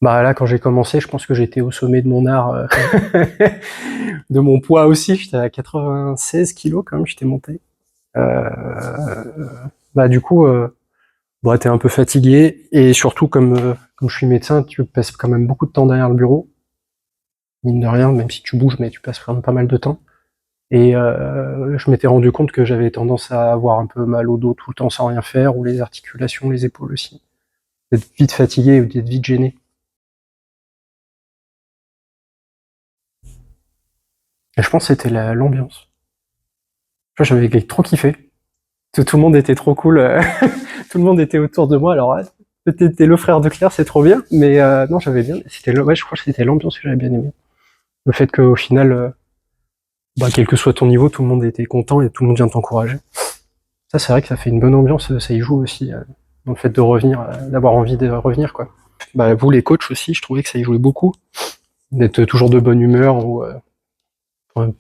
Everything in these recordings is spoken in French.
Bah là, quand j'ai commencé, je pense que j'étais au sommet de mon art, de mon poids aussi. J'étais à 96 kilos quand même, j'étais monté. Euh, Bah du coup, bon, t'es un peu fatigué et surtout comme je suis médecin, tu passes quand même beaucoup de temps derrière le bureau, mine de rien, même si tu bouges, mais tu passes quand même pas mal de temps. Et je m'étais rendu compte que j'avais tendance à avoir un peu mal au dos tout le temps sans rien faire, ou les articulations, les épaules aussi. D'être vite fatigué ou d'être vite gêné. Et je pense que c'était l'ambiance. J'avais trop kiffé. Tout le monde était trop cool. Tout le monde était autour de moi. Alors, t'es le frère de Claire, c'est trop bien. Mais non, j'avais bien. Ouais, je crois que c'était l'ambiance que j'avais bien aimé. Le fait qu'au final, bah, quel que soit ton niveau, tout le monde était content et tout le monde vient t'encourager. Ça, c'est vrai que ça fait une bonne ambiance. Ça y joue aussi dans le fait de revenir, d'avoir envie de revenir, quoi. Bah, vous, les coachs aussi, je trouvais que ça y jouait beaucoup. D'être toujours de bonne humeur ou, ouais,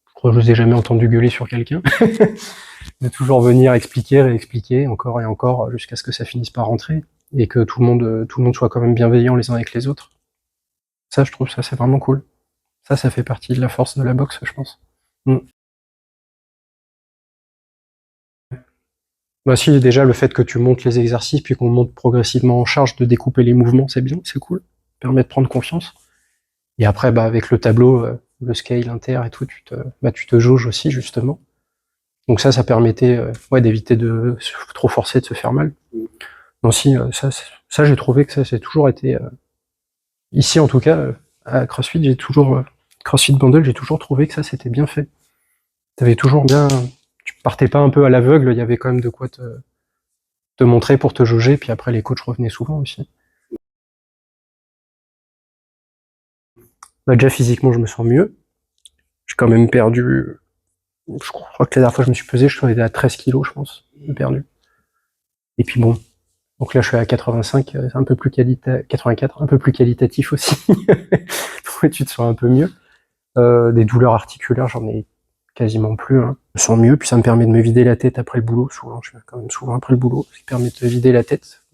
je crois que je vous ai jamais entendu gueuler sur quelqu'un. De toujours venir expliquer, réexpliquer encore et encore jusqu'à ce que ça finisse par rentrer et que tout le monde soit quand même bienveillant les uns avec les autres. Ça, je trouve ça c'est vraiment cool. Ça fait partie de la force de la boxe, je pense. Mm. Bah si, déjà le fait que tu montes les exercices puis qu'on monte progressivement en charge de découper les mouvements, c'est bien, c'est cool. Ça permet de prendre confiance. Et après, bah avec le tableau, le scale inter et tout, tu te jauges aussi justement. Donc ça permettait ouais, d'éviter de trop forcer, de se faire mal. Non, si, ça j'ai trouvé que ça c'est toujours été ici, en tout cas, à CrossFit, CrossFit Bundle, j'ai toujours trouvé que ça, c'était bien fait. T'avais toujours bien, tu partais pas un peu à l'aveugle, il y avait quand même de quoi te montrer pour te jauger, puis après, les coachs revenaient souvent aussi. Bah, déjà, physiquement, je me sens mieux. J'ai quand même perdu, je crois que la dernière fois que je me suis pesé, je suis à 13 kilos, je pense, j'ai perdu. Et puis bon. Donc là, je suis à 85, un peu plus 84, un peu plus qualitatif aussi. Donc, tu te sens un peu mieux. Des douleurs articulaires, j'en ai quasiment plus. Hein. Je me sens mieux, puis ça me permet de me vider la tête après le boulot. Souvent, je vais quand même souvent après le boulot, ça permet de te vider la tête.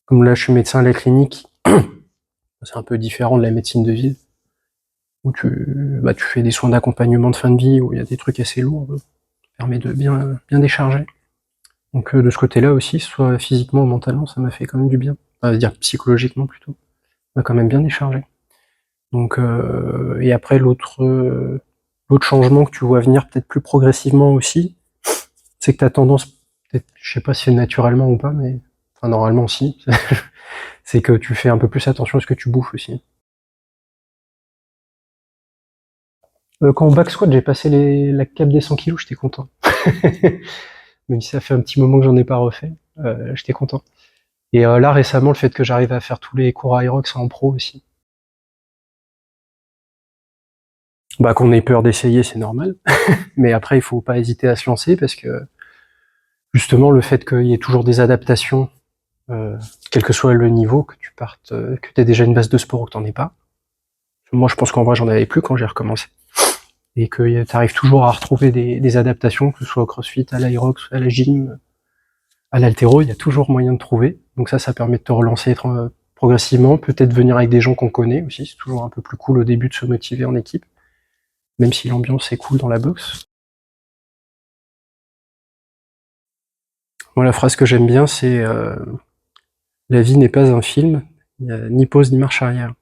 Comme là, je suis médecin à la clinique, c'est un peu différent de la médecine de ville, où tu fais des soins d'accompagnement de fin de vie, où il y a des trucs assez lourds, ça permet de bien décharger. Donc de ce côté-là aussi, soit physiquement ou mentalement, ça m'a fait quand même du bien. Enfin, dire psychologiquement plutôt. Ça m'a quand même bien déchargé. Donc et après l'autre changement que tu vois venir peut-être plus progressivement aussi, c'est que tu as tendance, peut-être, je sais pas si c'est naturellement ou pas, mais enfin normalement si, c'est que tu fais un peu plus attention à ce que tu bouffes aussi. Quand au back squat j'ai passé la cape des 100 kilos, j'étais content. Même si ça fait un petit moment que j'en ai pas refait, j'étais content. Et là récemment le fait que j'arrive à faire tous les cours Aerox en pro aussi. Bah qu'on ait peur d'essayer c'est normal, mais après il faut pas hésiter à se lancer parce que justement le fait qu'il y ait toujours des adaptations, quel que soit le niveau, que tu partes, que tu aies déjà une base de sport ou que tu n'en aies pas. Moi, je pense qu'en vrai, j'en avais plus quand j'ai recommencé. Et que tu arrives toujours à retrouver des adaptations, que ce soit au crossfit, à l'aerox, à la gym, à l'haltéro, il y a toujours moyen de trouver. Donc ça permet de te relancer progressivement, peut-être venir avec des gens qu'on connaît aussi, c'est toujours un peu plus cool au début de se motiver en équipe, même si l'ambiance est cool dans la boxe. Moi, la phrase que j'aime bien, c'est la vie n'est pas un film, il n'y a ni pause ni marche arrière.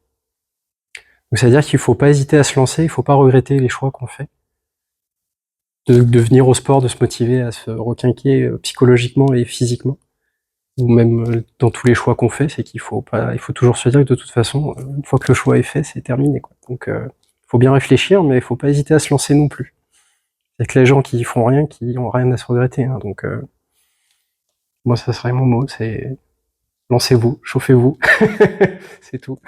Donc c'est-à-dire qu'il faut pas hésiter à se lancer, il faut pas regretter les choix qu'on fait. De venir au sport, de se motiver à se requinquer psychologiquement et physiquement. Ou même dans tous les choix qu'on fait, c'est qu'il faut pas, il faut toujours se dire que de toute façon, une fois que le choix est fait, c'est terminé, quoi. Donc faut bien réfléchir, mais il faut pas hésiter à se lancer non plus. Il y a que les gens qui font rien, qui ont rien à se regretter. Hein. Donc moi, ça serait mon mot, c'est lancez-vous, chauffez-vous, c'est tout.